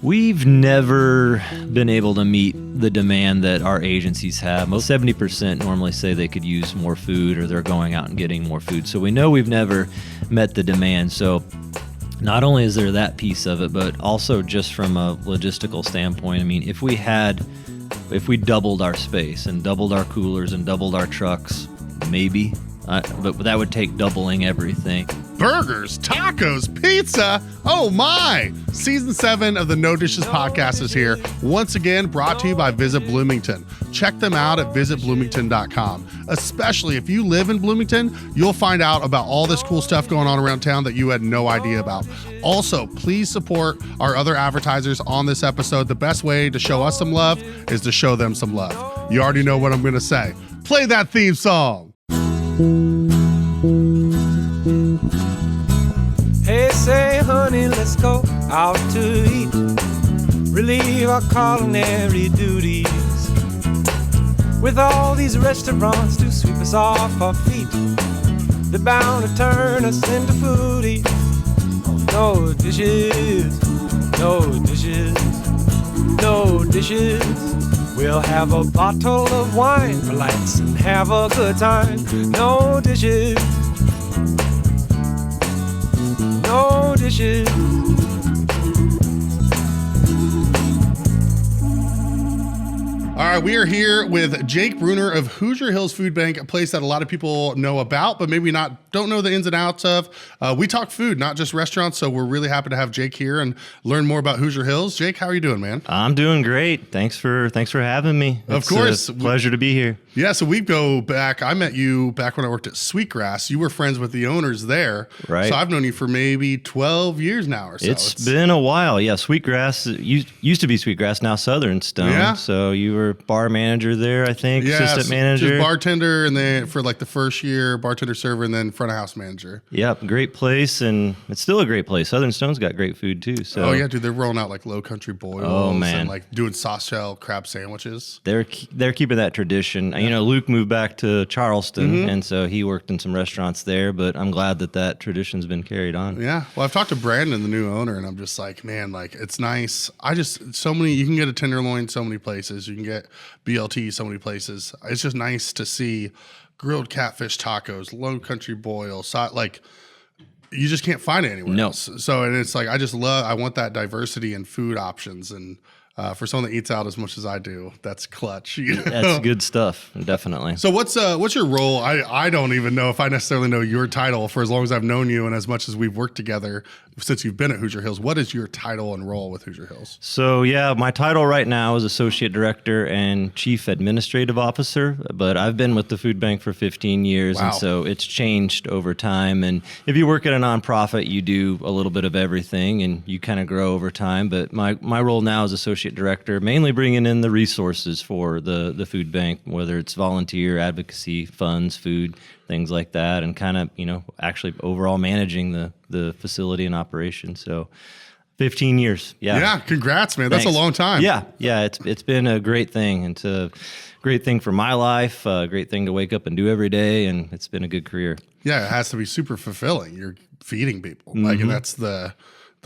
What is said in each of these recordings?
We've never been able to meet the demand that our agencies have. Most 70% normally say they could use more food or they're going out and getting more food. So we know we've never met the demand. So not only is there that piece of it, but also just from a logistical standpoint, I mean, if we doubled our space and doubled our coolers and doubled our trucks, maybe, but that would take doubling everything. Burgers, tacos, pizza. Oh my! Season 7 of the No Dishes podcast is here. Once again, brought to you by Visit Bloomington. Check them out at visitbloomington.com. Especially if you live in Bloomington, you'll find out about all this cool stuff going on around town that you had no idea about. Also, please support our other advertisers on this episode. The best way to show us some love is to show them some love. You already know what I'm going to say. Play that theme song. Hey, say, honey, let's go out to eat. Relieve our culinary duties. With all these restaurants to sweep us off our feet, they're bound to turn us into foodies. No dishes, no dishes, no dishes. We'll have a bottle of wine, relax and have a good time. No dishes, no dishes. All right, we are here with Jake Bruner of Hoosier Hills Food Bank, a place that a lot of people know about, but maybe don't know the ins and outs of. We talk food, not just restaurants, so we're really happy to have Jake here and learn more about Hoosier Hills. Jake, how are you doing, man? I'm doing great. Thanks for having me. Of course. It's a pleasure to be here. Yeah, so we go back. I met you back when I worked at Sweetgrass. You were friends with the owners there. Right. So I've known you for maybe 12 years now or so. It's been a while. Yeah, Sweetgrass used to be Sweetgrass, now Southern Stone. Yeah. So you were bar manager there, I think, assistant manager. Just bartender, and then for like the first year, bartender, server, and then front of house manager. Yep, great place, and it's still a great place. Southern Stone's got great food too. So. Oh yeah, dude, they're rolling out like low country boils. Oh man, and like doing soft shell crab sandwiches. They're keeping that tradition. Yeah. You know, Luke moved back to Charleston, and so he worked in some restaurants there. But I'm glad that tradition's been carried on. Yeah, well, I've talked to Brandon, the new owner, and I'm just like, man, like it's nice. You can get a tenderloin so many places. You can get BLT so many places. It's just nice to see grilled catfish tacos, low country boil, like you just can't find it anywhere else. So, and it's like, I want that diversity in food options. And for someone that eats out as much as I do, that's clutch. You know? That's good stuff, definitely. So what's your role? I don't even know if I necessarily know your title for as long as I've known you and as much as we've worked together since you've been at Hoosier Hills. What is your title and role with Hoosier Hills? So yeah, my title right now is Associate Director and Chief Administrative Officer, but I've been with the food bank for 15 years. Wow. And so it's changed over time. And if you work at a nonprofit, you do a little bit of everything and you kind of grow over time. But my role now is Associate Director, mainly bringing in the resources for the food bank, whether it's volunteer, advocacy, funds, food, things like that, and kind of, actually overall managing the facility and operation. So 15 years. Yeah. Yeah. Congrats, man. That's Thanks. a long time. Yeah. Yeah. It's been a great thing. It's a great thing for my life, a great thing to wake up and do every day. And it's been a good career. Yeah. It has to be super fulfilling. You're feeding people. Like, and that's the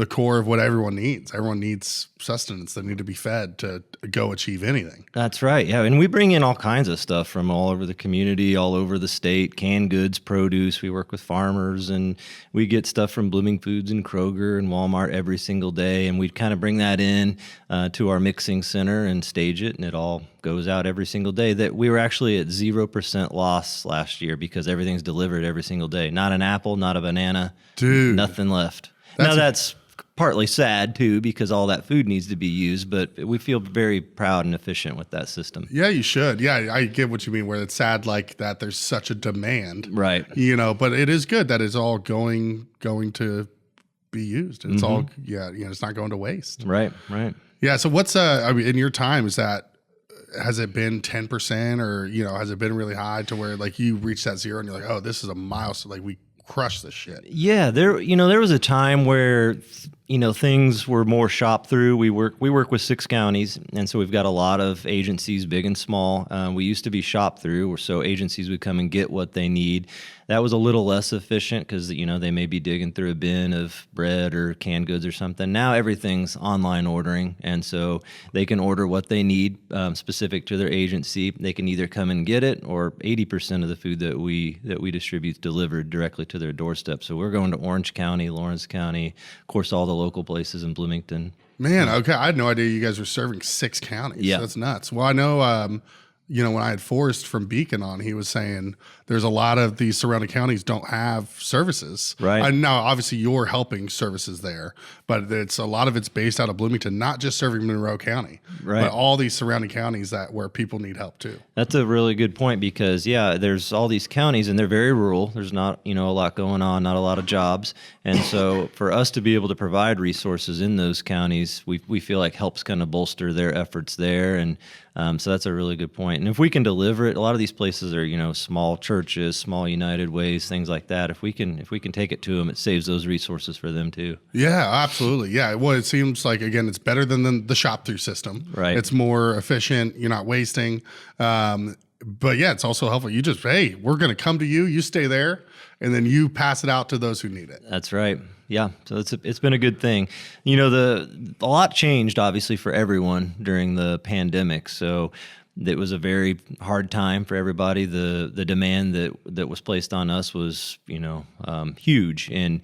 core of what everyone needs. Everyone needs sustenance. They need to be fed to go achieve anything. That's right. Yeah. And we bring in all kinds of stuff from all over the community, all over the state, canned goods, produce. We work with farmers and we get stuff from Blooming Foods and Kroger and Walmart every single day. And we kind of bring that in to our mixing center and stage it. And it all goes out every single day. That we were actually at 0% loss last year because everything's delivered every single day. Not an apple, not a banana, dude, nothing left. That's partly sad too, because all that food needs to be used, but we feel very proud and efficient with that system. Yeah, you should. Yeah, I get what you mean, where it's sad like that there's such a demand. Right. But it is good that it's all going to be used. It's all, it's not going to waste. Right. Yeah, so what's, in your time, has it been 10% or, has it been really high to where like you reach that zero and you're like, oh, this is a milestone, like we crush this shit? Yeah, there was a time where things were more shop through. We work with 6 counties, and so we've got a lot of agencies, big and small. We used to be shop through, so agencies would come and get what they need. That was a little less efficient because they may be digging through a bin of bread or canned goods or something. Now everything's online ordering, and so they can order what they need specific to their agency. They can either come and get it, or 80% of the food that we distribute is delivered directly to their doorstep. So we're going to Orange County, Lawrence County, of course, all the local places in Bloomington. Man, okay, I had no idea you guys were serving 6 counties. Yeah, that's nuts. Well, I know. When I had Forrest from Beacon on, he was saying there's a lot of these surrounding counties don't have services. Right. And now, obviously, you're helping services there, but a lot of it's based out of Bloomington, not just serving Monroe County, right, but all these surrounding counties where people need help too. That's a really good point because, there's all these counties and they're very rural. There's not, a lot going on, not a lot of jobs. And so for us to be able to provide resources in those counties, we feel like helps kind of bolster their efforts there. And so that's a really good point. And if we can deliver it, a lot of these places are, small churches, small United Ways, things like that. If we can take it to them, it saves those resources for them too. Yeah, absolutely. Yeah. Well, it seems like, again, it's better than the shop through system. Right. It's more efficient. You're not wasting. But yeah, it's also helpful. You just, hey, we're going to come to you. You stay there, and then you pass it out to those who need it. That's right. Yeah, so it's been a good thing. A lot changed obviously for everyone during the pandemic. So it was a very hard time for everybody. The demand that was placed on us was huge. And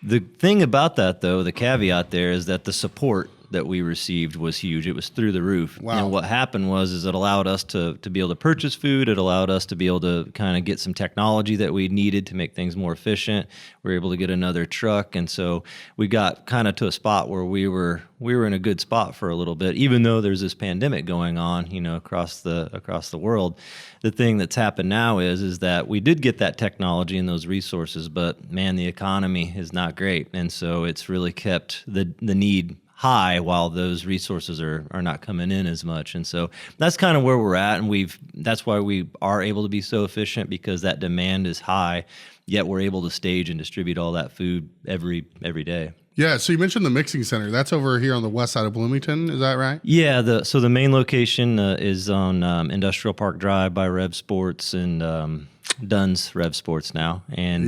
the thing about that, though, the caveat there is that the support that we received was huge. It was through the roof. Wow. And what happened was it allowed us to be able to purchase food. It allowed us to be able to kind of get some technology that we needed to make things more efficient. We were able to get another truck. And so we got kind of to a spot where we were in a good spot for a little bit, even though there's this pandemic going on, across the world. The thing that's happened now is that we did get that technology and those resources, but man, the economy is not great. And so it's really kept the need high while those resources are not coming in as much. And so that's kind of where we're at. And that's why we are able to be so efficient, because that demand is high, yet we're able to stage and distribute all that food every day. Yeah, so you mentioned the mixing center. That's over here on the west side of Bloomington. Is that right? Yeah, so the main location is on Industrial Park Drive by Rev Sports and Dunn's Rev Sports now, and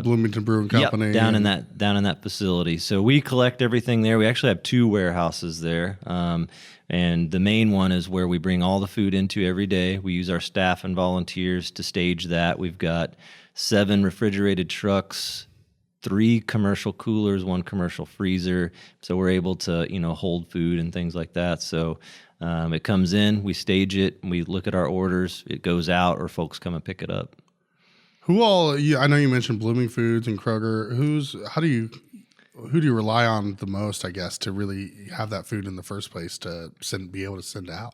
Bloomington Brewing Company. Yep, down in that facility. So we collect everything there. We actually have 2 warehouses there, and the main one is where we bring all the food into every day. We use our staff and volunteers to stage that. We've got 7 refrigerated trucks, 3 commercial coolers, 1 commercial freezer. So we're able to hold food and things like that. So it comes in, we stage it, we look at our orders, it goes out, or folks come and pick it up. I know you mentioned Blooming Foods and Kroger. Who do you rely on the most, I guess, to really have that food in the first place to be able to send out?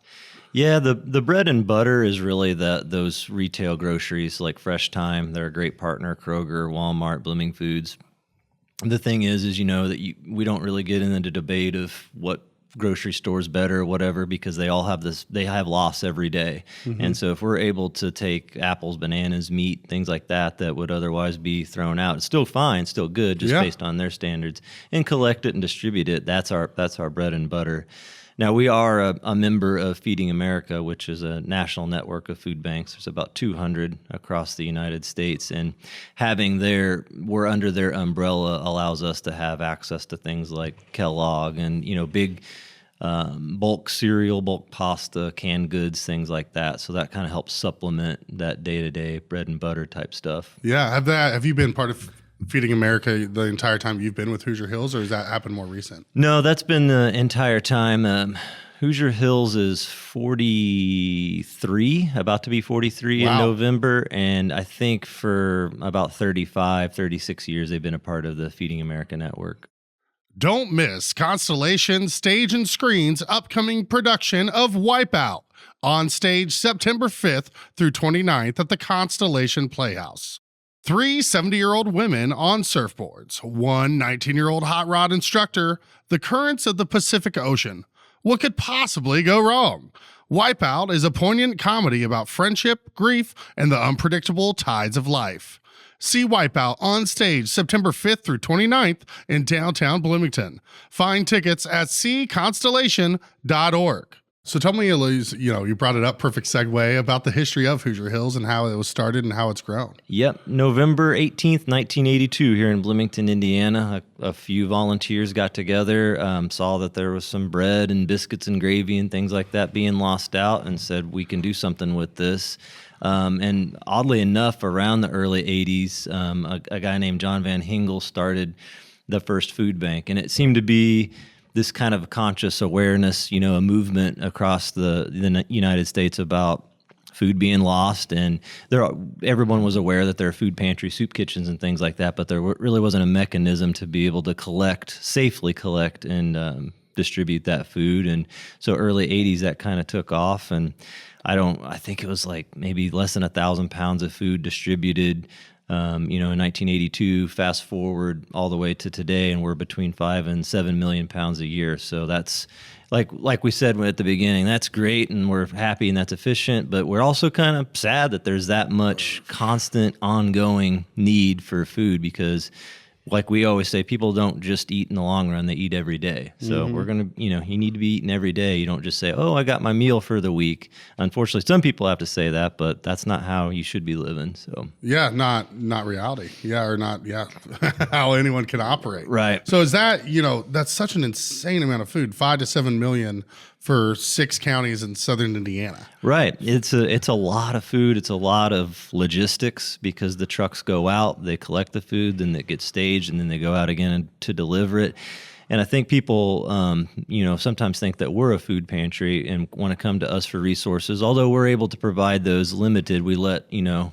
Yeah, the bread and butter is really those retail groceries like Fresh Time. They're a great partner, Kroger, Walmart, Blooming Foods. The thing is that we don't really get into the debate of what grocery stores better or whatever, because they all have they have loss every day. Mm-hmm. And so if we're able to take apples, bananas, meat, things like that would otherwise be thrown out, it's still fine, still good, just based on their standards, and collect it and distribute it, that's our bread and butter. Now, we are a member of Feeding America, which is a national network of food banks. There's about 200 across the United States, and we're under their umbrella allows us to have access to things like Kellogg and, big bulk cereal, bulk pasta, canned goods, things like that. So that kind of helps supplement that day-to-day bread and butter type stuff. Yeah. Have you been part of Feeding America the entire time you've been with Hoosier Hills, or has that happened more recent? No, that's been the entire time. Hoosier Hills is 43, about to be 43 in November, and I think for about 36 years they've been a part of the Feeding America network. Don't miss Constellation Stage and Screen's upcoming production of Wipeout, on stage September 5th through 29th at the Constellation Playhouse. 3 70-year-old women on surfboards, 1 19-year-old hot rod instructor, the currents of the Pacific Ocean. What could possibly go wrong? Wipeout is a poignant comedy about friendship, grief, and the unpredictable tides of life. See Wipeout on stage September 5th through 29th in downtown Bloomington. Find tickets at cconstellation.org. So tell me, Elise, you brought it up, perfect segue, about the history of Hoosier Hills and how it was started and how it's grown. Yep. November 18th, 1982, here in Bloomington, Indiana, a few volunteers got together, saw that there was some bread and biscuits and gravy and things like that being lost out, and said, we can do something with this. And oddly enough, around the early 80s, a guy named John Van Hingel started the first food bank, and it seemed to be this kind of conscious awareness, a movement across the United States about food being lost. And everyone was aware that there are food pantries, soup kitchens, and things like that, but there really wasn't a mechanism to be able to safely collect and distribute that food. And so early 80s, that kind of took off. And I think it was like maybe less than 1,000 pounds of food distributed in 1982, fast forward all the way to today, and we're between 5 and 7 million pounds a year. So that's like we said at the beginning, that's great, and we're happy and that's efficient, but we're also kind of sad that there's that much constant ongoing need for food, because like we always say, people don't just eat in the long run, they eat every day. So we're going to, you need to be eating every day. You don't just say, oh, I got my meal for the week. Unfortunately, some people have to say that, but that's not how you should be living. So yeah, not reality. Yeah. Or not. Yeah. How anyone can operate. Right. So is that, that's such an insane amount of food, 5 to 7 million for 6 counties in southern Indiana. Right. It's a lot of food. It's a lot of logistics, because the trucks go out, they collect the food, then it gets staged, and then they go out again to deliver it. And I think people, sometimes think that we're a food pantry and want to come to us for resources. Although we're able to provide those limited, we let,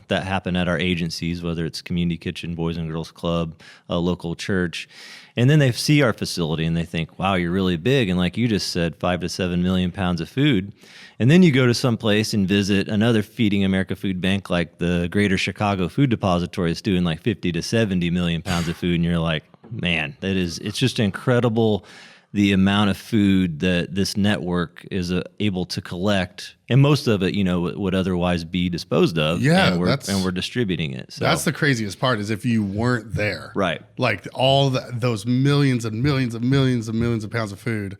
that happen at our agencies, whether it's Community Kitchen, Boys and Girls Club, a local church. And then they see our facility and they think, wow, you're really big. And like you just said, 5 to 7 million pounds of food. And then you go to some place and visit another Feeding America food bank, like the Greater Chicago Food Depository is doing like 50 to 70 million pounds of food. And you're like, man, it's just incredible, the amount of food that this network is able to collect, and most of it, would otherwise be disposed of. Yeah, and we're distributing it. So that's the craziest part, is if you weren't there, right? Like all those millions and millions and millions and millions of pounds of food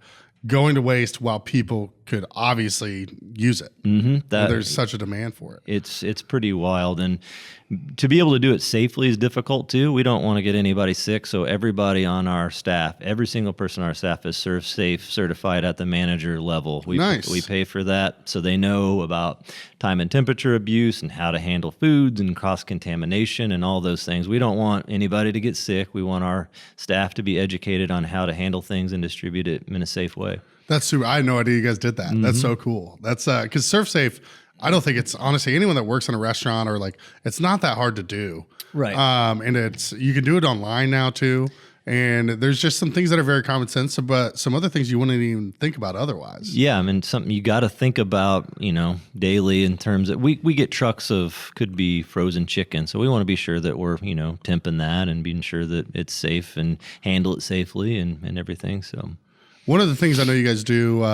going to waste while people could obviously use it. There's such a demand for it. It's pretty wild, and to be able to do it safely is difficult too. We don't want to get anybody sick, so everybody on our staff, every single person on our staff, is Serve Safe certified at the manager level. Nice. We pay for that, so they know about time and temperature abuse and how to handle foods and cross-contamination and all those things. We don't want anybody to get sick. We want our staff to be educated on how to handle things and distribute it in a safe way. That's super. I had no idea you guys did that. That's so cool. That's because Serve Safe, I don't think it's, honestly, anyone that works in a restaurant or it's not that hard to do. Right. And you can do it online now too. And there's just some things that are very common sense, but some other things you wouldn't even think about otherwise. Yeah, I mean, something you got to think about, daily, in terms of we get trucks of, could be frozen chicken, so we want to be sure that we're temping that and being sure that it's safe and handle it safely and everything. So one of the things I know you guys do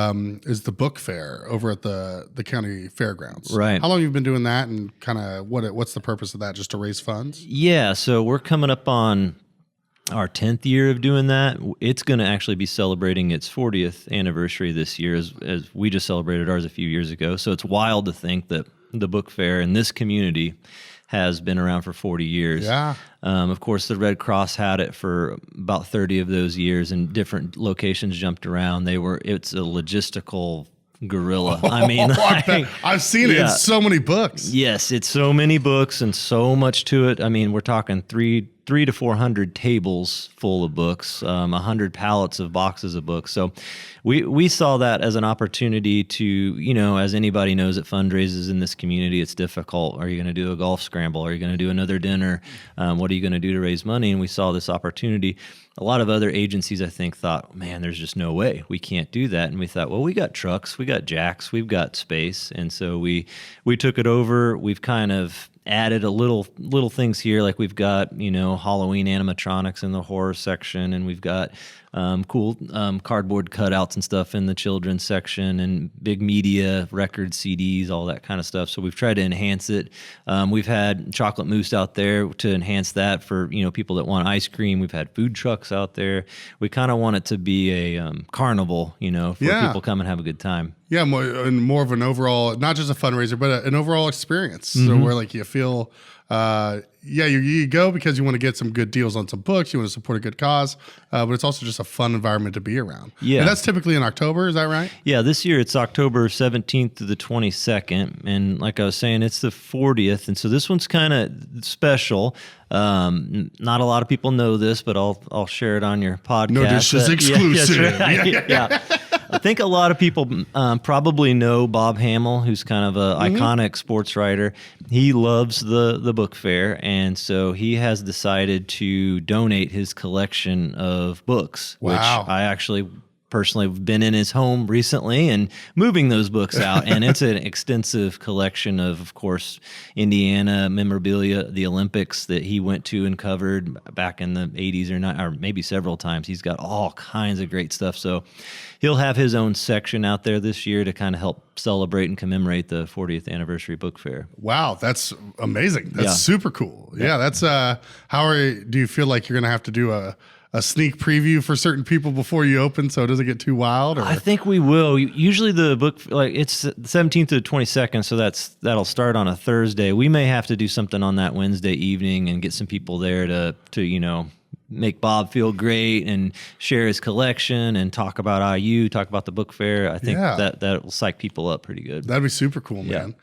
is the book fair over at the county fairgrounds. Right. How long have you been doing that, and kind of what's the purpose of that? Just to raise funds? Yeah, so we're coming up on our 10th year of doing that. It's going to actually be celebrating its 40th anniversary this year, as we just celebrated ours a few years ago. So it's wild to think that the book fair in this community has been around for 40 years. Yeah. Of course, the Red Cross had it for about 30 of those years, and different locations jumped around. It's a logistical gorilla. I mean, I've seen it in so many books. Yes, it's so many books and so much to it. I mean, we're talking 300 to 400 tables full of books, 100 pallets of boxes of books. So we saw that as an opportunity to, as anybody knows at fundraisers in this community, it's difficult. Are you going to do a golf scramble? Are you going to do another dinner? What are you going to do to raise money? And we saw this opportunity. A lot of other agencies, I think, thought, man, there's just no way. We can't do that. And we thought, well, we got trucks, we got jacks, we've got space. And so we took it over. We've kind of added a little things here, like we've got Halloween animatronics in the horror section, and we've got cool cardboard cutouts and stuff in the children's section, and big media, records, CDs, all that kind of stuff. So we've tried to enhance it. We've had chocolate mousse out there to enhance that for people that want ice cream. We've had food trucks out there. We kind of want it to be a carnival, for people come and have a good time. Yeah, more of an overall, not just a fundraiser, but an overall experience. So where like you feel, you go because you want to get some good deals on some books, you want to support a good cause, but it's also just a fun environment to be around. Yeah, and that's typically in October. Is that right? Yeah, this year it's October 17th to the 22nd, and like I was saying, it's the 40th, and so this one's kind of special. Not a lot of people know this, but I'll share it on your podcast. No, this is exclusive. Yeah. I think a lot of people probably know Bob Hamill, who's kind of an iconic sports writer. He loves the book fair, and so he has decided to donate his collection of books, which I actually personally have been in his home recently and moving those books out. And it's an extensive collection of course, Indiana memorabilia, the Olympics that he went to and covered back in the 80s or maybe several times. He's got all kinds of great stuff. So he'll have his own section out there this year to kind of help celebrate and commemorate the 40th anniversary book fair. Wow, that's amazing. That's super cool. Yeah, that's do you feel like you're going to have to do a sneak preview for certain people before you open so it doesn't get too wild? Or? I think we will. Usually the book, it's the 17th to the 22nd, so that'll start on a Thursday. We may have to do something on that Wednesday evening and get some people there to make Bob feel great and share his collection and talk about IU, talk about the book fair. I think that will psych people up pretty good. That'd be super cool, man. Yeah.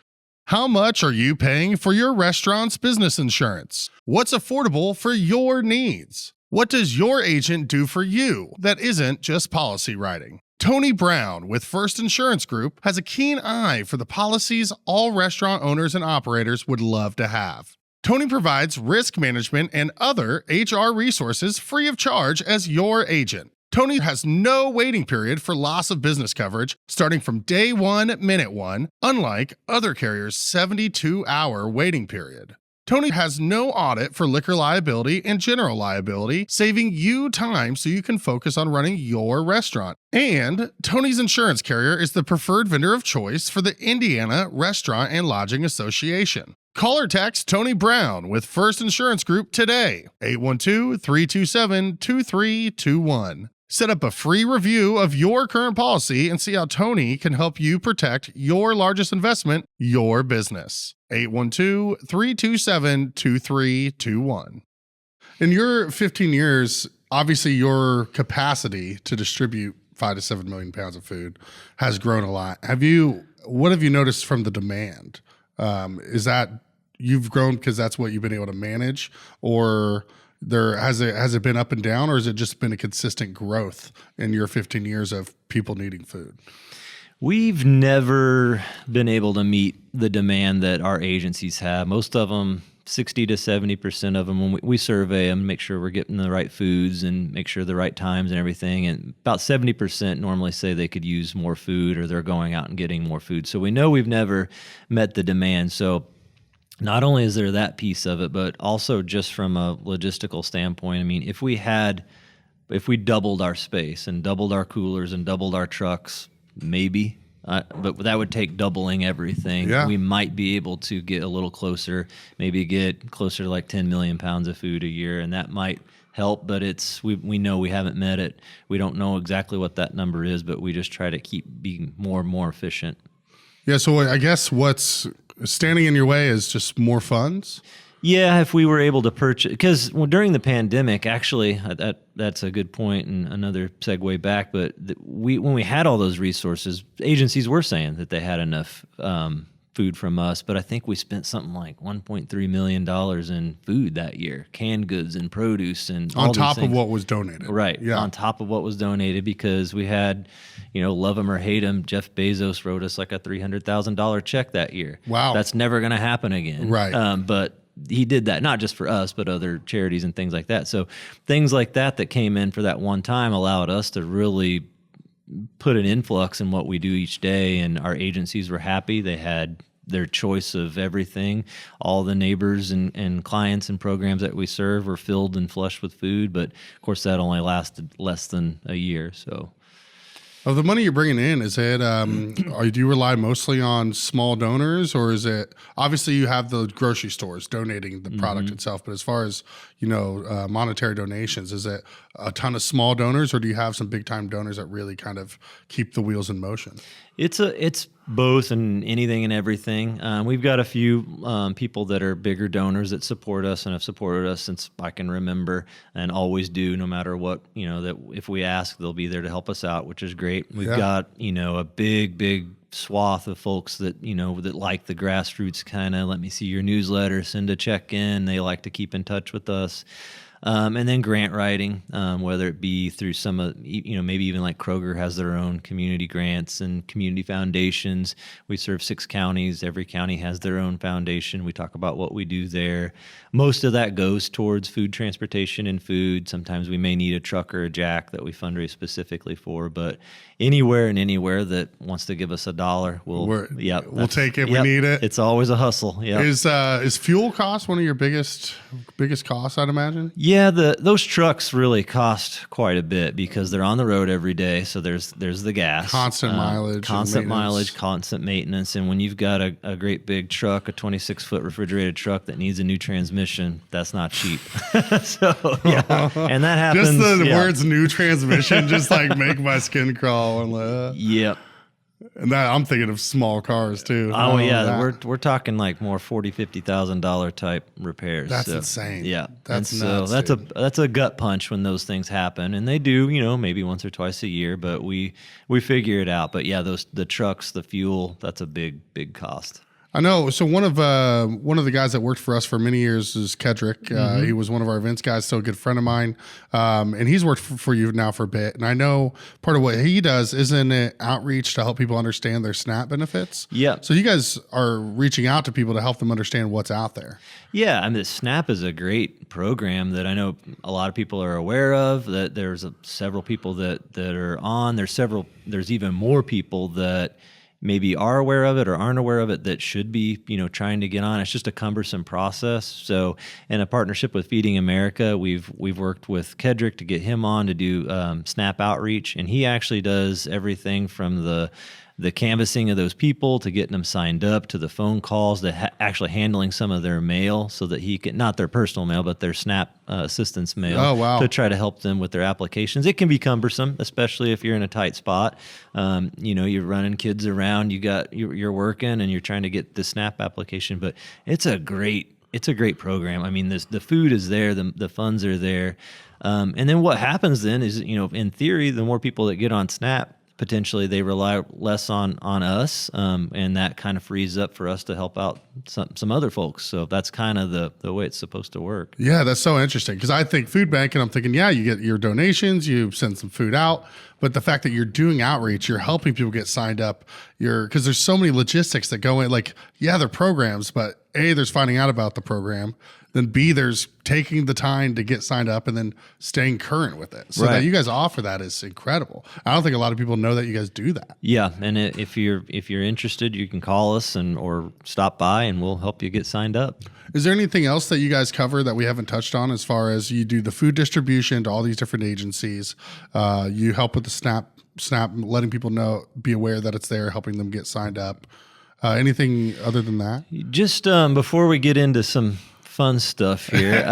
How much are you paying for your restaurant's business insurance? What's affordable for your needs? What does your agent do for you that isn't just policy writing? Tony Brown with First Insurance Group has a keen eye for the policies all restaurant owners and operators would love to have. Tony provides risk management and other HR resources free of charge as your agent. Tony has no waiting period for loss of business coverage starting from day one, minute one, unlike other carriers' 72-hour waiting period. Tony has no audit for liquor liability and general liability, saving you time so you can focus on running your restaurant. And Tony's insurance carrier is the preferred vendor of choice for the Indiana Restaurant and Lodging Association. Call or text Tony Brown with First Insurance Group today, 812-327-2321. Set up a free review of your current policy and see how Tony can help you protect your largest investment, your business. 812-327-2321. In your 15 years, obviously your capacity to distribute 5 to 7 million pounds of food has grown a lot. What have you noticed from the demand? Is that you've grown because that's what you've been able to manage, or has it been up and down, or has it just been a consistent growth in your 15 years of people needing food? We've never been able to meet the demand that our agencies have. Most of them, 60 to 70% of them, when we survey them, make sure we're getting the right foods and make sure the right times and everything. And about 70% normally say they could use more food, or they're going out and getting more food. So we know we've never met the demand. So not only is there that piece of it, but also just from a logistical standpoint, I mean, if we doubled our space and doubled our coolers and doubled our trucks, maybe, but that would take doubling everything. Yeah. We might be able to get a little closer, maybe get closer to like 10 million pounds of food a year, and that might help, but we know we haven't met it. We don't know exactly what that number is, but we just try to keep being more and more efficient. Yeah, so I guess what's standing in your way is just more funds? Yeah, if we were able to purchase, because during the pandemic, actually, that's a good point and another segue back, but when we had all those resources, agencies were saying that they had enough food from us, but I think we spent something like $1.3 million in food that year, canned goods and produce and all on top of what was donated. Right, yeah. On top of what was donated, because we had, love him or hate him, Jeff Bezos wrote us like a $300,000 check that year. Wow. That's never going to happen again. Right. But he did that, not just for us, but other charities and things like that. So things like that came in for that one time allowed us to really put an influx in what we do each day, and our agencies were happy. They had their choice of everything. All the neighbors and clients and programs that we serve are filled and flushed with food, but of course that only lasted less than a year. So. Of the money you're bringing in, is it, do you rely mostly on small donors, or is it, obviously you have the grocery stores donating the product itself, but as far as, monetary donations, is it a ton of small donors, or do you have some big time donors that really kind of keep the wheels in motion? It's both and anything and everything. We've got a few people that are bigger donors that support us and have supported us since I can remember, and always do, no matter what, that if we ask, they'll be there to help us out, which is great. We've got, a big swath of folks that, that like the grassroots kind of, let me see your newsletter, send a check in. They like to keep in touch with us. And then grant writing, whether it be through some of, maybe even like Kroger has their own community grants and community foundations. We serve 6 counties. Every county has their own foundation. We talk about what we do there. Most of that goes towards food transportation and food. Sometimes we may need a truck or a jack that we fundraise specifically for, but anywhere that wants to give us $1, we'll take it. We need it. It's always a hustle. Yeah. Is fuel cost one of your biggest costs, I'd imagine? Yeah, those trucks really cost quite a bit because they're on the road every day. So there's the gas, constant mileage, constant maintenance, and when you've got a great big truck, a 26-foot refrigerated truck that needs a new transmission, that's not cheap. So yeah, and that happens. Just the words "new transmission" just like make my skin crawl. Yep. And that I'm thinking of small cars too. Oh yeah, we're talking like more $40,000-$50,000 type repairs. That's insane. Yeah, that's nuts. So that's a gut punch when those things happen, and they do, maybe once or twice a year, but we figure it out. But yeah, the trucks, the fuel, that's a big cost. I know. So one of the guys that worked for us for many years is Kedrick. He was one of our events guys, still a good friend of mine. And he's worked for you now for a bit. And I know part of what he does isn't it outreach to help people understand their SNAP benefits. Yeah. So you guys are reaching out to people to help them understand what's out there. Yeah, I mean, SNAP is a great program that I know a lot of people are aware of. That there's several people that are on. There's even more people that maybe are aware of it or aren't aware of it that should be, trying to get on. It's just a cumbersome process. So in a partnership with Feeding America, we've worked with Kedrick to get him on to do SNAP outreach. And he actually does everything from the canvassing of those people to getting them signed up to the phone calls to actually handling some of their mail so that he can, not their personal mail, but their SNAP assistance mail to try to help them with their applications. It can be cumbersome, especially if you're in a tight spot. You're running kids around, you're working and you're trying to get the SNAP application, but it's a great program. I mean, the food is there, the funds are there. And then what happens then is, in theory, the more people that get on SNAP, potentially they rely less on us, and that kind of frees up for us to help out some other folks. So that's kind of the way it's supposed to work. Yeah, that's so interesting because I think food bank, and I'm thinking, you get your donations, you send some food out, but the fact that you're doing outreach, you're helping people get signed up, because there's so many logistics that go in, like, they're programs, but A, there's finding out about the program, then B, there's taking the time to get signed up and then staying current with it. So that you guys offer that is incredible. I don't think a lot of people know that you guys do that. Yeah, and if you're interested, you can call us or stop by and we'll help you get signed up. Is there anything else that you guys cover that we haven't touched on as far as you do the food distribution to all these different agencies? You help with the SNAP, letting people know, be aware that it's there, helping them get signed up. Anything other than that? Just before we get into some fun stuff here.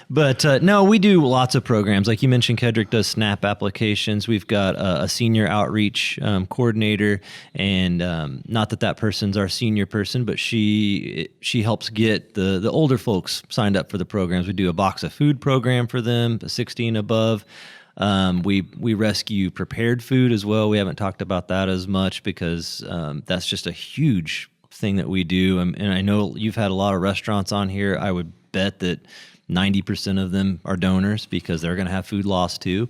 But no, we do lots of programs. Like you mentioned, Kedrick does SNAP applications. We've got a senior outreach coordinator, and not that person's our senior person, but she helps get the older folks signed up for the programs. We do a box of food program for them, 60 and above. We rescue prepared food as well. We haven't talked about that as much because that's just a huge thing that we do. And I know you've had a lot of restaurants on here. I would bet that 90% of them are donors because they're going to have food loss too.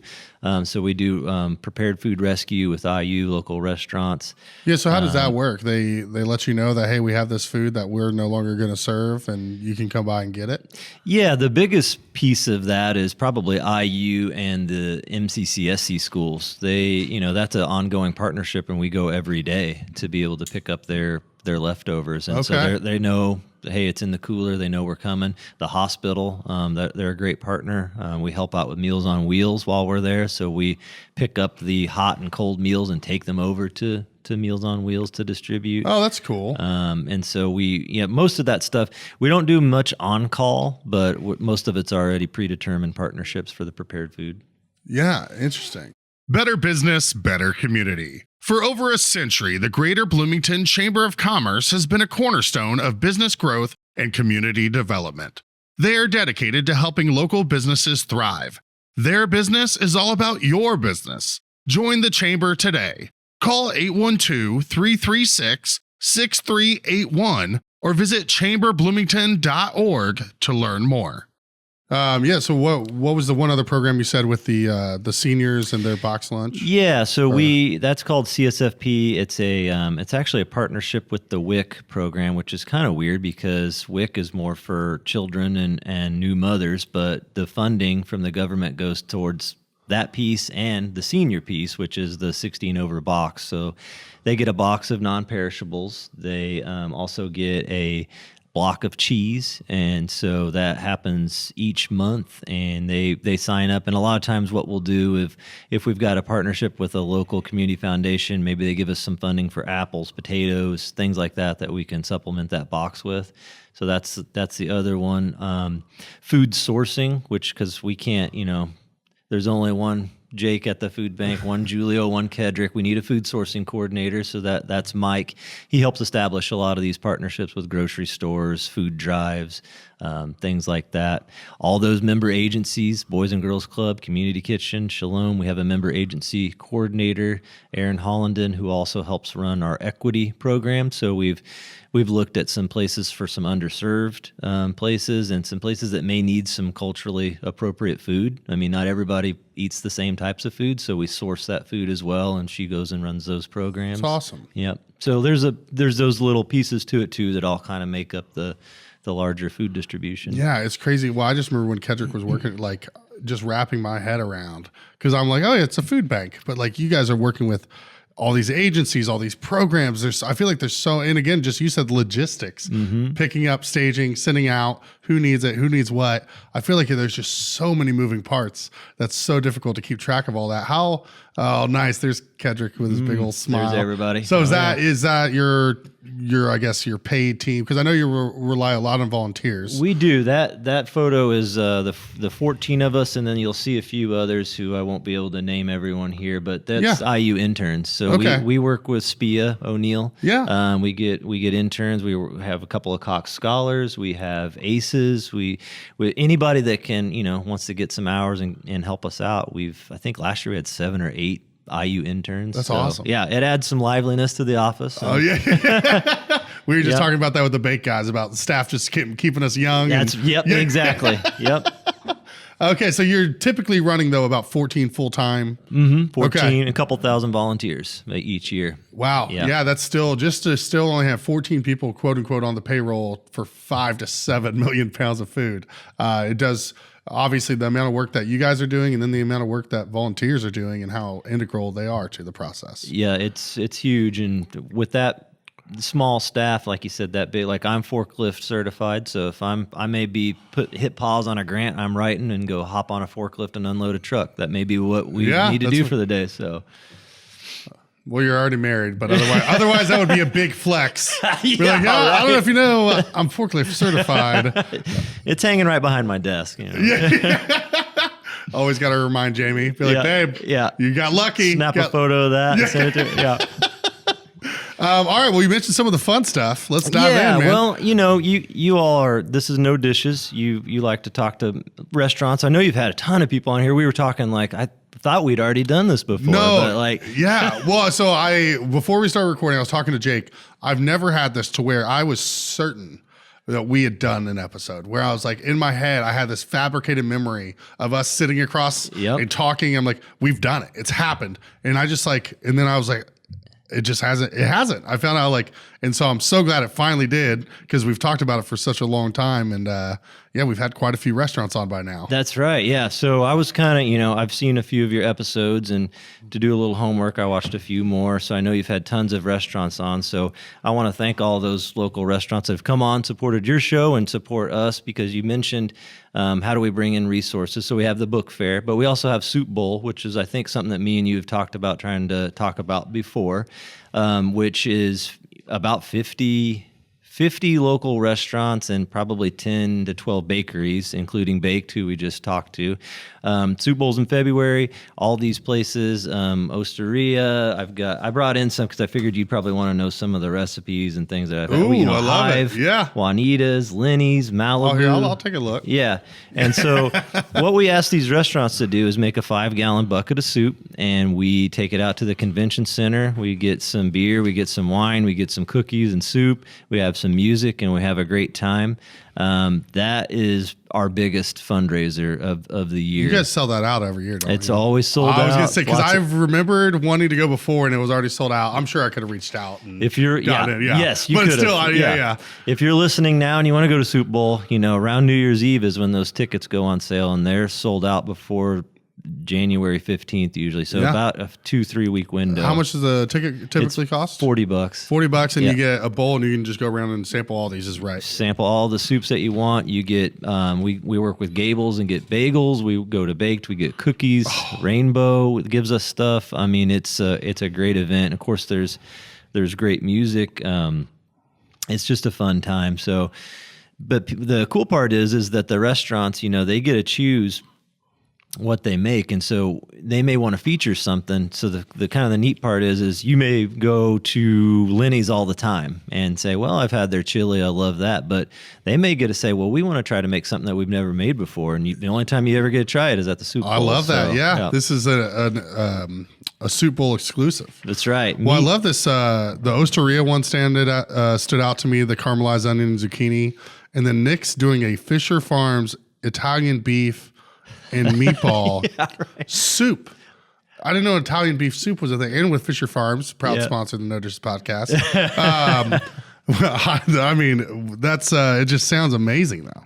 So we do prepared food rescue with IU, local restaurants. Yeah, so how does that work? They let you know that, hey, we have this food that we're no longer going to serve, and you can come by and get it? Yeah, the biggest piece of that is probably IU and the MCCSC schools. That's an ongoing partnership, and we go every day to be able to pick up their leftovers. And so they know, hey, it's in the cooler. They know we're coming. The hospital, they're a great partner. We help out with Meals on Wheels while we're there. So we pick up the hot and cold meals and take them over to Meals on Wheels to distribute. Oh, that's cool. And so most of that stuff, we don't do much on call, but most of it's already predetermined partnerships for the prepared food. Yeah, interesting. Better business, better community. For over a century, the Greater Bloomington Chamber of Commerce has been a cornerstone of business growth and community development. They are dedicated to helping local businesses thrive. Their business is all about your business. Join the Chamber today. Call 812-336-6381 or visit chamberbloomington.org to learn more. So what was the one other program you said with the seniors and their box lunch? Yeah, so that's called CSFP. It's actually a partnership with the WIC program, which is kind of weird because WIC is more for children and new mothers, but the funding from the government goes towards that piece and the senior piece, which is the 16 over box. So they get a box of non-perishables. They also get a block of cheese, and so that happens each month, and they sign up. And a lot of times what we'll do if we've got a partnership with a local community foundation, maybe they give us some funding for apples, potatoes, things like that we can supplement that box with. So that's the other one. Food sourcing, because we can't, there's only one Jake at the food bank, one Julio, one Kedrick. We need a food sourcing coordinator, so that's Mike. He helps establish a lot of these partnerships with grocery stores, food drives, things like that. All those member agencies, Boys and Girls Club, Community Kitchen, Shalom. We have a member agency coordinator, Aaron Hollenden, who also helps run our equity program. So we've looked at some places for some underserved places and some places that may need some culturally appropriate food. I mean, not everybody eats the same types of food, so we source that food as well, and she goes and runs those programs. That's awesome. Yep. So there's those little pieces to it too that all kind of make up the larger food distribution. Yeah, it's crazy. Well, I just remember when Kedrick was working, like just wrapping my head around, because I'm like, oh, yeah, it's a food bank, but like you guys are working with all these agencies, all these programs. I feel like there's and again, just you said logistics, picking up, staging, sending out, who needs it, who needs what. I feel like there's just so many moving parts that's so difficult to keep track of all that. Oh, nice. There's Kedrick with his big old smile. There's everybody. So is that your I guess your paid team? Because I know you rely a lot on volunteers. We do. That photo is the 14 of us, and then you'll see a few others who I won't be able to name everyone here, but that's IU interns. So we work with Spia O'Neill. Yeah. We get interns. We have a couple of Cox scholars. We have aces. We anybody that can wants to get some hours and help us out. I think last year we had 7 or 8 IU interns. That's awesome. Yeah, it adds some liveliness to the office. So. Oh yeah. We were just talking about that with the bake guys, about the staff just keeping us young. Exactly. Yep. Okay, so you're typically running though about 14 full time. 14, a couple thousand volunteers each year. Wow. Yeah, that's still just to still only have 14 people, quote unquote, on the payroll for 5 to 7 million pounds of food. It does. Obviously, the amount of work that you guys are doing, and then the amount of work that volunteers are doing, and how integral they are to the process. Yeah, it's huge, and with that small staff, like you said, that big, like I'm forklift certified, so if I may be hit pause on a grant I'm writing and go hop on a forklift and unload a truck. That may be what we need to do for the day. So. Well, you're already married, but otherwise that would be a big flex. I don't know if you know, I'm forklift certified. It's hanging right behind my desk. Always got to remind Jamie. Be like, babe, you got lucky. Snap a photo of that and send it to her. All right. Well, you mentioned some of the fun stuff. Let's dive in, man. Well, you all are, this is No Dishes. You like to talk to restaurants. I know you've had a ton of people on here. We were talking I thought we'd already done this before. No. Well, so before we started recording, I was talking to Jake. I've never had this to where I was certain that we had done an episode where I was like, in my head, I had this fabricated memory of us sitting across and talking. I'm like, we've done it. It's happened. And I just like, and then I was like, it just hasn't. It hasn't. I found out like, and so I'm so glad it finally did because we've talked about it for such a long time. And yeah, we've had quite a few restaurants on by now. That's right. Yeah. So I was kind of, I've seen a few of your episodes, and to do a little homework, I watched a few more. So I know you've had tons of restaurants on. So I want to thank all those local restaurants that have come on, supported your show, and support us, because you mentioned how do we bring in resources. So we have the book fair, but we also have Soup Bowl, which is, I think, something that me and you have talked about trying to talk about before, which is about 50 local restaurants and probably 10 to 12 bakeries, including Baked, who we just talked to. Soup Bowl's in February. All these places, Osteria. I brought in some because I figured you'd probably want to know some of the recipes and things that I've had. Ooh, I love it. Yeah. Juanita's, Lenny's, Malibu. Oh, here, I'll take a look. Yeah. And so what we ask these restaurants to do is make a 5-gallon bucket of soup, and we take it out to the convention center. We get some beer, we get some wine, we get some cookies and soup. We have some music, and we have a great time. That is our biggest fundraiser of the year. You guys sell that out every year, don't you? It's always sold out. I was going to say, because I've remembered wanting to go before and it was already sold out. I'm sure I could have reached out. And if you're, yes, you could have. But still, yeah. If you're listening now and you want to go to Soup Bowl, around New Year's Eve is when those tickets go on sale, and they're sold out before January 15th usually. So about a 2-3 week window. How much does the ticket typically cost? $40. $40, and you get a bowl, and you can just go around and sample all these. Is right. Sample all the soups that you want. You get we work with Gables and get bagels. We go to Baked. We get cookies. Rainbow gives us stuff. I mean, it's a great event. Of course, there's great music. It's just a fun time. So, but the cool part is that the restaurants, they get to choose what they make, and so they may want to feature something. So the kind of the neat part is you may go to Lenny's all the time and say, well, I've had their chili, I love that, but they may get to say, well, we want to try to make something that we've never made before, and the only time you ever get to try it is at the Soup Bowl. I love that. Yeah. This is a Soup Bowl exclusive. That's right. Well, I love this. The Osteria one stood out to me, the caramelized onion and zucchini, and then Nick's doing a Fisher Farms Italian beef and meatball soup. I didn't know Italian beef soup was a thing. And with Fisher Farms, proud sponsor of the No Dishes podcast. I mean, that's it just sounds amazing though,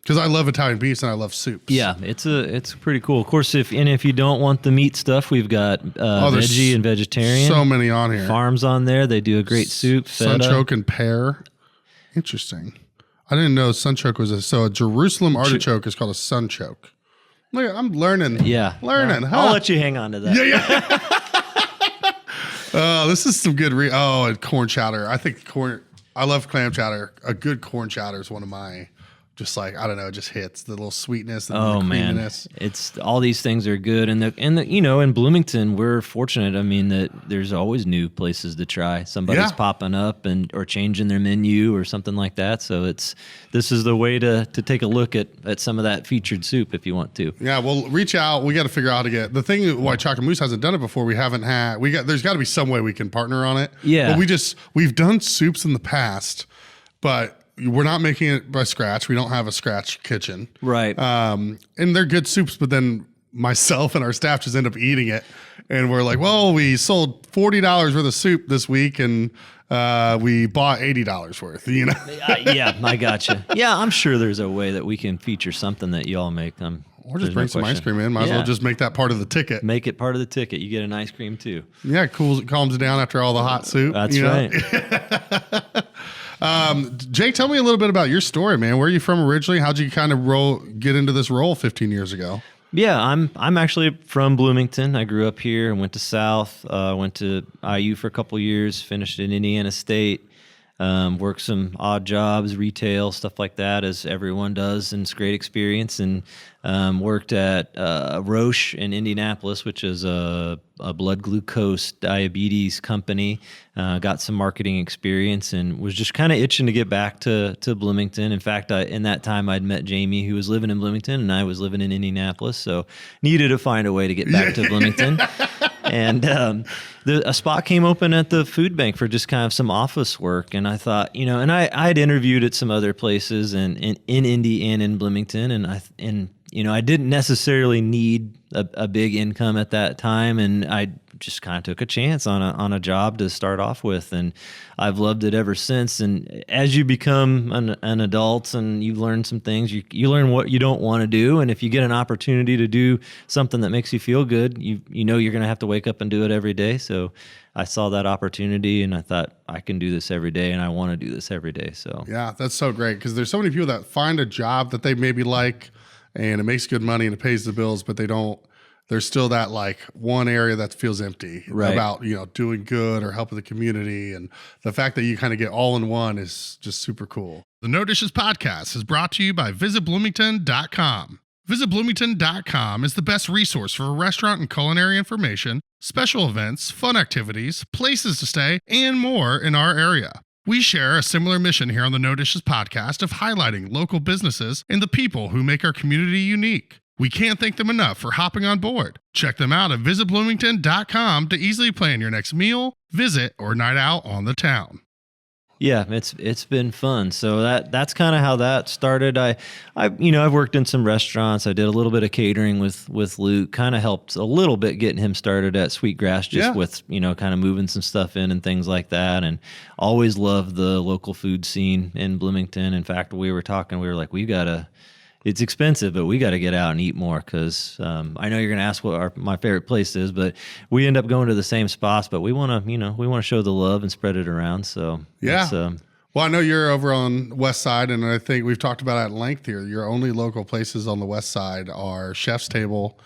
because I love Italian beefs and I love soups. Yeah, it's pretty cool. Of course, if you don't want the meat stuff, we've got veggie and vegetarian. So many on here. Farms on there. They do a great soup. Sunchoke and pear. Interesting. I didn't know sunchoke was a Jerusalem artichoke is called a sunchoke. Look, I'm learning. Yeah. Learning. I'll let you hang on to that. Yeah. This is some good. And corn chowder. I love clam chowder. A good corn chowder is one of my, just like, I don't know, it just hits the little sweetness and the creaminess. It's all these things are good. And in Bloomington, we're fortunate. I mean, that there's always new places to try. Somebody's popping up or changing their menu or something like that. So this is the way to take a look at some of that featured soup if you want to. Yeah, well, reach out. We got to figure out how to get the thing. Why Chocolate Moose hasn't done it before. There's got to be some way we can partner on it. Yeah, but we've done soups in the past, but we're not making it by scratch. We don't have a scratch kitchen. Right. And they're good soups, but then myself and our staff just end up eating it. And we're like, well, we sold $40 worth of soup this week, and we bought $80 worth, Yeah, I gotcha. Yeah, I'm sure there's a way that we can feature something that you all make. Or just bring some ice cream in. Might as well just make that part of the ticket. Make it part of the ticket. You get an ice cream too. Yeah, calms down after all the hot soup. That's right. Jake, tell me a little bit about your story, man. Where are you from originally? How'd you kind of get into this role 15 years ago? Yeah, I'm actually from Bloomington. I grew up here and went to South. Went to IU for a couple years. Finished at Indiana State. Worked some odd jobs, retail, stuff like that, as everyone does, and it's a great experience. And worked at Roche in Indianapolis, which is a blood glucose diabetes company. Got some marketing experience and was just kind of itching to get back to Bloomington. In fact, in that time, I'd met Jamie, who was living in Bloomington, and I was living in Indianapolis, so needed to find a way to get back to Bloomington. And a spot came open at the food bank for just kind of some office work. And I thought, and I'd interviewed at some other places and in Indy and in Bloomington. And I didn't necessarily need a big income at that time. And I just kind of took a chance on a job to start off with. And I've loved it ever since. And as you become an adult and you learn some things, you learn what you don't want to do. And if you get an opportunity to do something that makes you feel good, you know you're going to have to wake up and do it every day. So I saw that opportunity and I thought I can do this every day and I want to do this every day. So yeah, that's so great because there's so many people that find a job that they maybe like and it makes good money and it pays the bills, but there's still that like one area that feels empty about, doing good or helping the community. And the fact that you kind of get all in one is just super cool. The No Dishes podcast is brought to you by visitbloomington.com. VisitBloomington.com is the best resource for restaurant and culinary information, special events, fun activities, places to stay, and more in our area. We share a similar mission here on the No Dishes podcast of highlighting local businesses and the people who make our community unique. We can't thank them enough for hopping on board. Check them out at visitbloomington.com to easily plan your next meal, visit, or night out on the town. Yeah, it's been fun. So that's kind of how that started. I've worked in some restaurants. I did a little bit of catering with Luke. Kind of helped a little bit getting him started at Sweetgrass, just with kind of moving some stuff in and things like that. And always loved the local food scene in Bloomington. In fact, we were like, it's expensive, but we got to get out and eat more because I know you're going to ask what my favorite place is, but we end up going to the same spots. But we want to, show the love and spread it around. So yeah. Well, I know you're over on West Side, and I think we've talked about it at length here. Your only local places on the West Side are Chef's Table,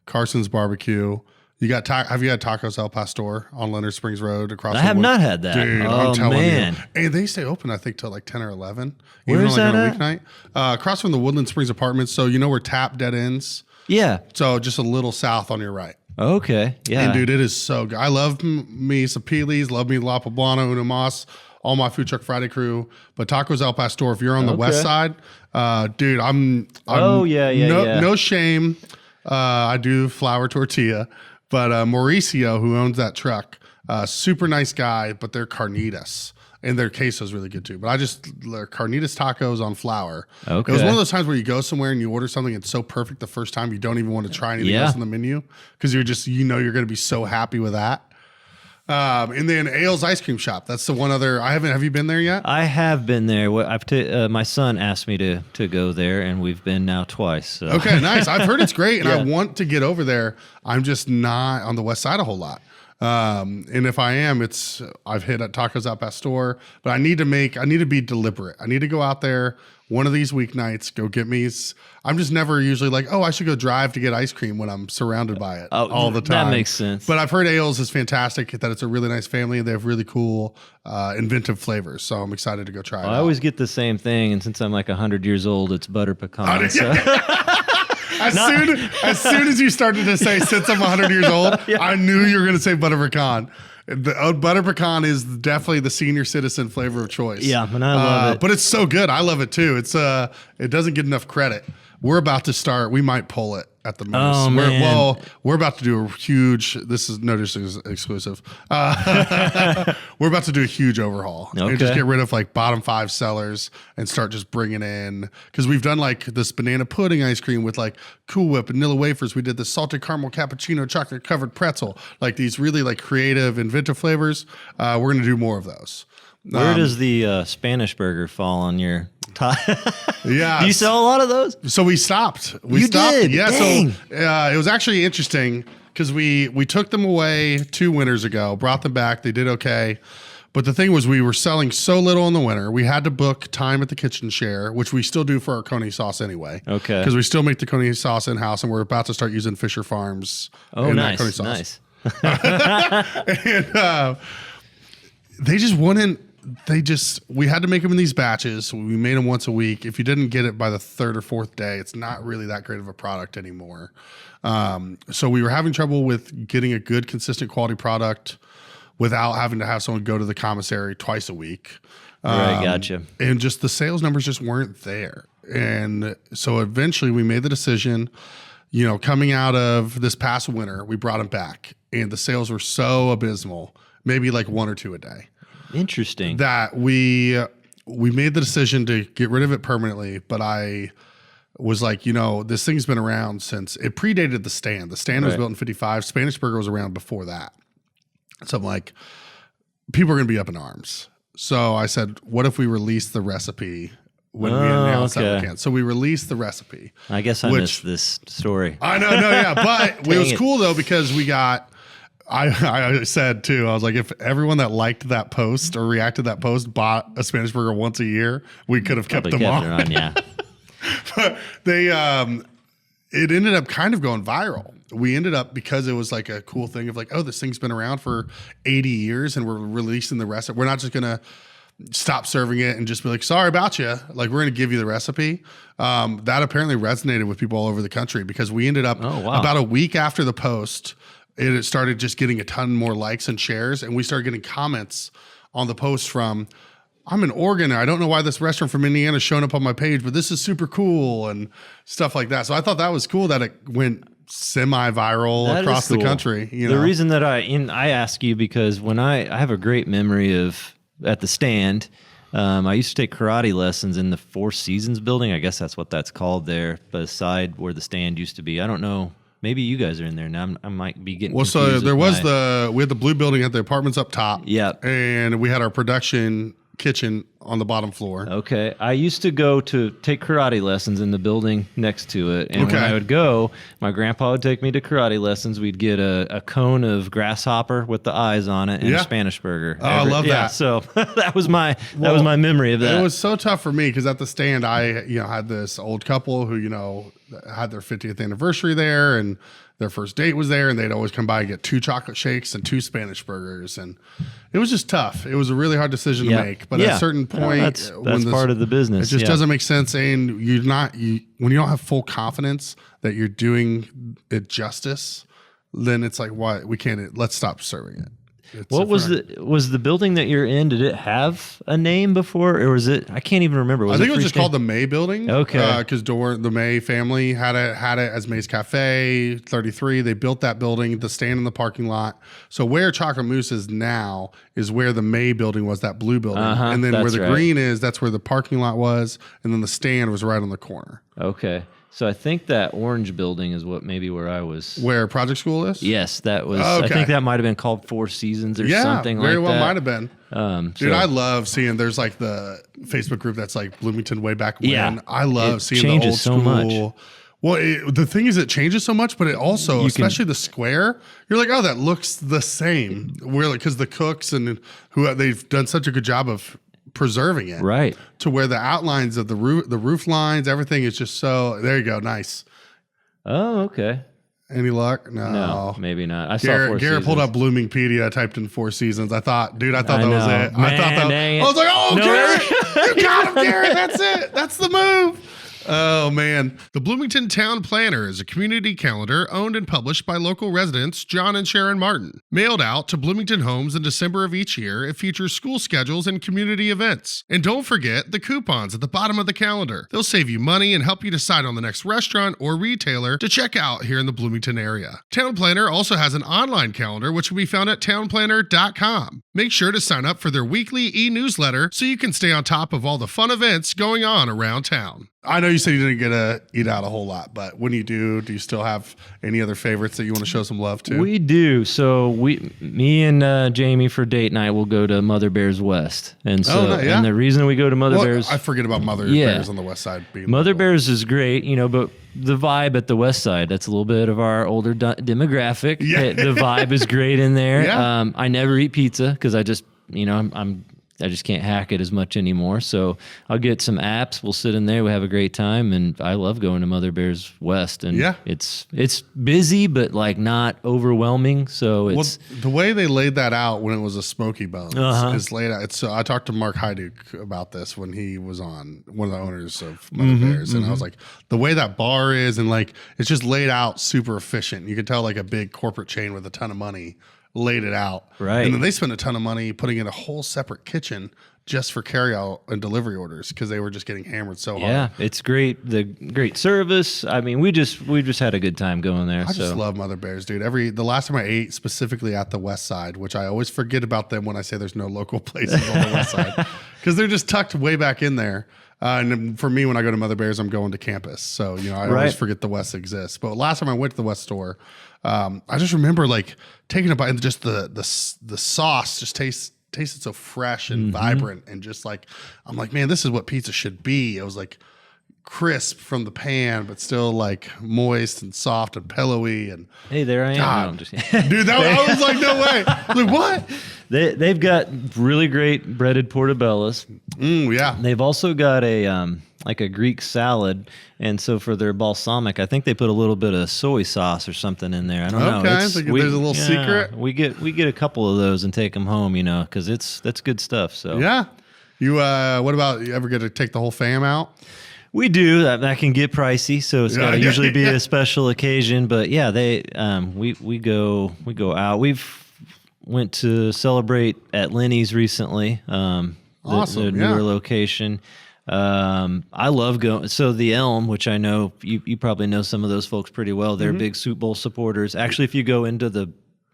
Carson's Barbecue. Have you had Tacos El Pastor on Leonard Springs Road across? I have not had that. Dude, I'm telling you. And they stay open, I think, till like 10 or 11. Where is that on a weeknight. Across from the Woodland Springs Apartments. So you know where Tap dead ends? Yeah. So just a little south on your right. Okay. Yeah. And dude, it is so good. I love me Sapilis, love me La Poblana, Una Mas, all my Food Truck Friday crew. But Tacos El Pastor, if you're on the West Side, dude, I'm no shame. I do flour tortilla. But Mauricio, who owns that truck, super nice guy, but they're carnitas. And their queso is really good too. But they're carnitas tacos on flour. Okay. It was one of those times where you go somewhere and you order something, it's so perfect the first time, you don't even want to try anything else on the menu because you're just, you're going to be so happy with that. And then Ale's Ice Cream Shop. That's the one other. Have you been there yet? I have been there. My son asked me to go there, and we've been now twice. So. Okay, nice. I've heard it's great, and I want to get over there. I'm just not on the West Side a whole lot. And if I am, I've hit at Tacos El Pastor, but I need to be deliberate. I need to go out there one of these weeknights, go get me. I'm just never usually like, I should go drive to get ice cream when I'm surrounded by it all the time. That makes sense. But I've heard Ales is fantastic, that it's a really nice family and they have really cool, inventive flavors. So I'm excited to go try it out. I always get the same thing. And since I'm like 100 years old, it's butter pecan. As soon as you started to say, since I'm 100 years old, I knew you were going to say butter pecan. The butter pecan is definitely the senior citizen flavor of choice. Yeah, and I love it. But it's so good. I love it too. It doesn't get enough credit. We're about to start. We might pull it at the most. Oh, man. We're about to do a huge. This is No Dishes exclusive. We're about to do a huge overhaul and just get rid of like bottom 5 sellers and start just bringing in, because we've done like this banana pudding ice cream with like Cool Whip, vanilla wafers. We did the salted caramel cappuccino chocolate covered pretzel. Like these really like creative, inventive flavors. We're going to do more of those. Where does the Spanish burger fall on your top? Yeah. Do you sell a lot of those? So we stopped. You did? Yeah. Dang. So it was actually interesting because we took them away 2 winters ago, brought them back. They did okay. But the thing was, we were selling so little in the winter. We had to book time at the kitchen share, which we still do for our coney sauce anyway. Okay. Because we still make the coney sauce in-house, and we're about to start using Fisher Farms. Oh, nice. Coney sauce. Nice. And they just wouldn't. We had to make them in these batches. We made them once a week. If you didn't get it by the 3rd or 4th day, it's not really that great of a product anymore. So we were having trouble with getting a good, consistent quality product without having to have someone go to the commissary twice a week. Right, gotcha. And just the sales numbers just weren't there. And so eventually we made the decision, coming out of this past winter, we brought them back. and the sales were so abysmal, maybe like 1 or 2 a day. Interesting. That we made the decision to get rid of it permanently, but I was like, this thing's been around since it predated the stand. The stand was built in 55. Spanish Burger was around before that. So I'm like, people are going to be up in arms. So I said, what if we release the recipe when we announced that we can? So we released the recipe. I guess I missed this story. I know, no, yeah. But it was cool though, because we got, I said too, I was like, if everyone that liked that post or reacted to that post bought a Spanish Burger once a year, we could have kept them on. Yeah. But it ended up kind of going viral. We ended up, because it was like a cool thing of like, oh, this thing's been around for 80 years and we're releasing the recipe. We're not just going to stop serving it and just be like, sorry about you. Like, we're going to give you the recipe. That apparently resonated with people all over the country, because we ended up about a week after the post, it started just getting a ton more likes and shares. And we started getting comments on the post from, I'm in Oregon and I don't know why this restaurant from Indiana is showing up on my page, but this is super cool and stuff like that. So I thought that was cool that it went semi-viral across the country. The reason that I ask you, because when I have a great memory of at the stand, I used to take karate lessons in the Four Seasons building. I guess that's what that's called there, beside where the stand used to be. I don't know. Maybe you guys are in there now. I might be getting confused. So there was we had the blue building at the apartments up top. Yeah. And we had our production kitchen on the bottom floor. Okay. I used to go to take karate lessons in the building next to it. And when I would go, my grandpa would take me to karate lessons. We'd get a cone of grasshopper with the eyes on it and a Spanish Burger. Oh, I love that. So that was my memory of that. It was so tough for me, because at the stand, I had this old couple who, had their 50th anniversary there, and their first date was there, and they'd always come by and get 2 chocolate shakes and 2 Spanish burgers. And it was just tough. It was a really hard decision to make. But at a certain point, that's part of the business. It just doesn't make sense. And when you don't have full confidence that you're doing it justice, then it's like, why we can't, let's stop serving it. What was the building that you're in? Did it have a name before, or was it? I can't even remember. I think it was just called the May Building. Okay, because the May family had it as May's Cafe 33. They built that building, the stand in the parking lot. So where Chocolate Moose is now is where the May Building was, that blue building, and then where the green is, that's where the parking lot was, and then the stand was right on the corner. Okay. So I think that orange building is where I was. Where Project School is? Yes, that was. Okay. I think that might have been called Four Seasons or something like that. Yeah, very well might have been. Dude, I love seeing, there's like the Facebook group that's like Bloomington way back when. Yeah. I love seeing the old school. So much. Well, the thing is, it changes so much, but it also, especially the square, you're like, oh, that looks the same. Because the cooks and they've done such a good job of preserving it, right, to where the outlines of the roof lines, everything is just so. There you go, nice. Oh, okay. Any luck? No, maybe not. I saw Garrett pulled up Bloomingpedia, typed in 4 Seasons. I thought that was it. Man, I was like, oh, Garrett, you got him, Garrett. That's it. That's the move. Oh, man. The Bloomington Town Planner is a community calendar owned and published by local residents John and Sharon Martin. Mailed out to Bloomington homes in December of each year, it features school schedules and community events. And don't forget the coupons at the bottom of the calendar. They'll save you money and help you decide on the next restaurant or retailer to check out here in the Bloomington area. Town Planner also has an online calendar, which can be found at townplanner.com. Make sure to sign up for their weekly e-newsletter so you can stay on top of all the fun events going on around town. I know you said you didn't get to eat out a whole lot, but when you do you still have any other favorites that you want to show some love to? We do. So me and Jamie for date night will go to Mother Bear's West, and so and the reason we go to Mother Bear's, I forget about Mother Bear's on the west side. Mother Bear's is great, but the vibe at the west side, that's a little bit of our older demographic. Yeah. The vibe is great in there. Yeah. I never eat pizza because I just I just can't hack it as much anymore. So I'll get some apps. We'll sit in there. We have a great time. And I love going to Mother Bear's West. And it's busy, but like not overwhelming. So it's the way they laid that out when it was a Smoky Bones is laid out. So I talked to Mark Heiduke about this when he was on, one of the owners of Mother Bear's. And I was like, the way that bar is, and like, it's just laid out super efficient. You could tell like a big corporate chain with a ton of money laid it out. Right. And then they spent a ton of money putting in a whole separate kitchen just for carry out and delivery orders because they were just getting hammered so hard. Yeah, it's great. The great service. I mean, we just had a good time going there. I just love Mother Bear's, dude. The last time I ate specifically at the West Side, which I always forget about them when I say there's no local places on the West Side, because they're just tucked way back in there. And for me, when I go to Mother Bear's, I'm going to campus. So, I always forget the West exists. But last time I went to the West store, I just remember like taking a bite and just the sauce just tasted so fresh and vibrant, and just like, I'm like, man, this is what pizza should be. It was like crisp from the pan, but still like moist and soft and pillowy. And hey, there I am. God, no, I'm just dude, I was like, no way. Like, what? They've got really great breaded portobellos. Yeah. They've also got a like a Greek salad, and so for their balsamic, I think they put a little bit of soy sauce or something in there. I don't know. Okay, there's a little secret. We get a couple of those and take them home, because that's good stuff. So yeah. You what about, you ever get to take the whole fam out? we do. That can get pricey, so it's got to usually be a special occasion. But yeah, we go out. We've went to celebrate at Lenny's recently. The newer location. I love going. So the Elm, which I know you probably know some of those folks pretty well. They're big Soup Bowl supporters. Actually, if you go into the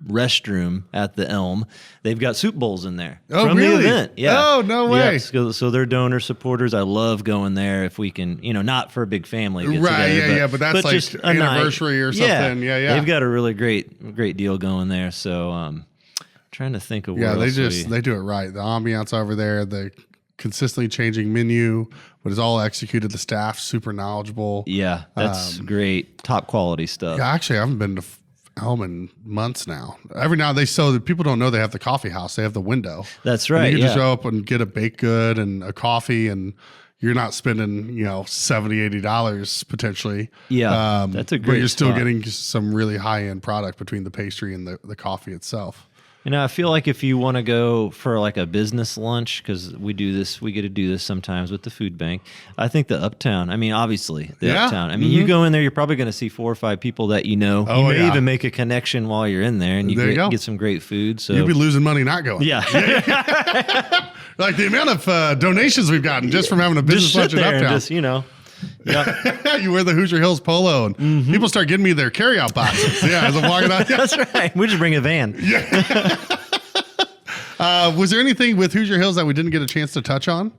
restroom at the Elm, they've got soup bowls in there from the event. Yeah. Oh, no way. Yeah, so they're donor supporters. I love going there if we can, not for a big family get together, but that's like just anniversary or something. Yeah. They've got a really great deal going there. So trying to think of where else they do it right. The ambiance over there, the consistently changing menu, but it's all executed. The staff super knowledgeable. Yeah, that's great. Top quality stuff. Yeah, actually, I haven't been to Elm in months now. Every now they sell that people don't know they have the coffee house. They have the window. That's right. And you can just show up and get a baked good and a coffee, and you're not spending $70-$80 potentially. Yeah, that's a great. But you're still getting some really high end product between the pastry and the coffee itself. I feel like if you want to go for like a business lunch, because we get to do this sometimes with the food bank. I think the Uptown, obviously Uptown. You go in there, you're probably going to see 4 or 5 people that you know. You may even make a connection while you're in there, and you get some great food. So you'll be losing money not going. Yeah. Like the amount of donations we've gotten just from having a business lunch at Uptown. Yeah, you wear the Hoosier Hills polo, and people start getting me their carryout boxes. Yeah, as I'm walking out. That's right. We just bring a van. Yeah. Was there anything with Hoosier Hills that we didn't get a chance to touch on?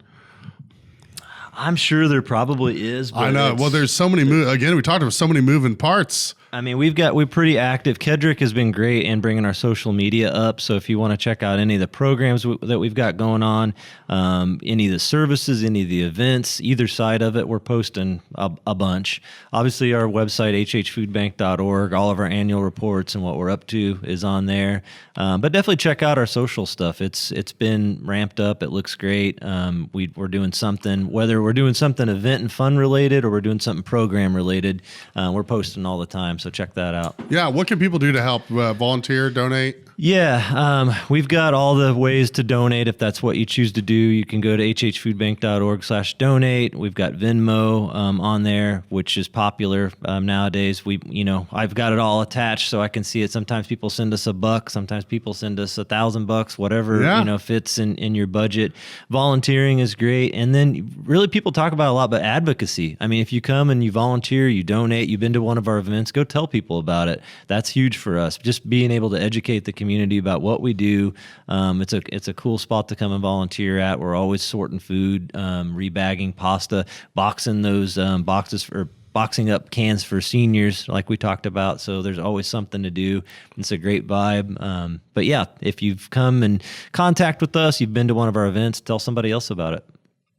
I'm sure there probably is. But I know. Well, there's so many. Again, we talked about so many moving parts. We're pretty active. Kedrick has been great in bringing our social media up. So if you want to check out any of the programs that we've got going on, any of the services, any of the events, either side of it, we're posting a bunch. Obviously, our website, hhfoodbank.org, all of our annual reports and what we're up to is on there. But definitely check out our social stuff. It's been ramped up. It looks great. We're doing something, whether we're doing something event and fun related or we're doing something program related, we're posting all the time. So check that out. Yeah. What can people do to help? Volunteer, donate? Yeah. We've got all the ways to donate. If that's what you choose to do, you can go to hhfoodbank.org/donate. We've got Venmo on there, which is popular nowadays. I've got it all attached so I can see it. Sometimes people send us $1. Sometimes people send us $1,000, whatever, fits in your budget. Volunteering is great. And then really people talk about a lot, but advocacy. If you come and you volunteer, you donate, you've been to one of our events, go tell people about it. That's huge for us. Just being able to educate the community about what we do. It's a cool spot to come and volunteer at. We're always sorting food, rebagging pasta, boxing those boxes for boxing up cans for seniors like we talked about. So there's always something to do. It's a great vibe. But yeah, if you've come in contact with us, you've been to one of our events, tell somebody else about it.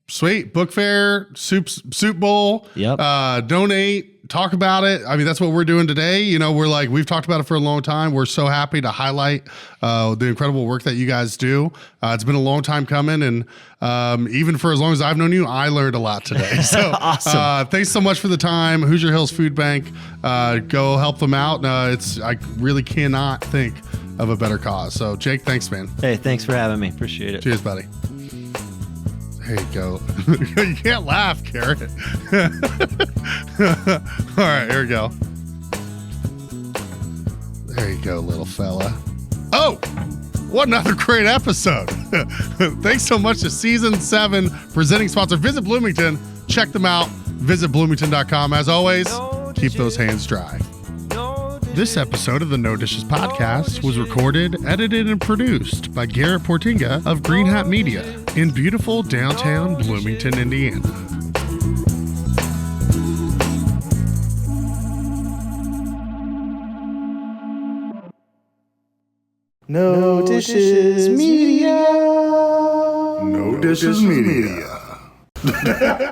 Sweet. Book fair, soup bowl. Yep. Donate, talk about it. That's what we're doing today. We've talked about it for a long time. We're so happy to highlight the incredible work that you guys do. It's been a long time coming, and even for as long as I've known you, I learned a lot today. So awesome. Thanks so much for the time. Hoosier Hills Food Bank. Go help them out. I really cannot think of a better cause. So Jake, thanks, man. Hey, thanks for having me. Appreciate it. Cheers, buddy. There you go. You can't laugh, Carrot. All right, here we go. There you go, little fella. Oh, what another great episode. Thanks so much to Season 7 presenting sponsor, Visit Bloomington. Check them out. Visit Bloomington.com. As always, keep those hands dry. This episode of the No Dishes Podcast was recorded, edited, and produced by Garrett Portinga of Green Hat Media in beautiful downtown Bloomington, Indiana. No Dishes Media. No Dishes Media.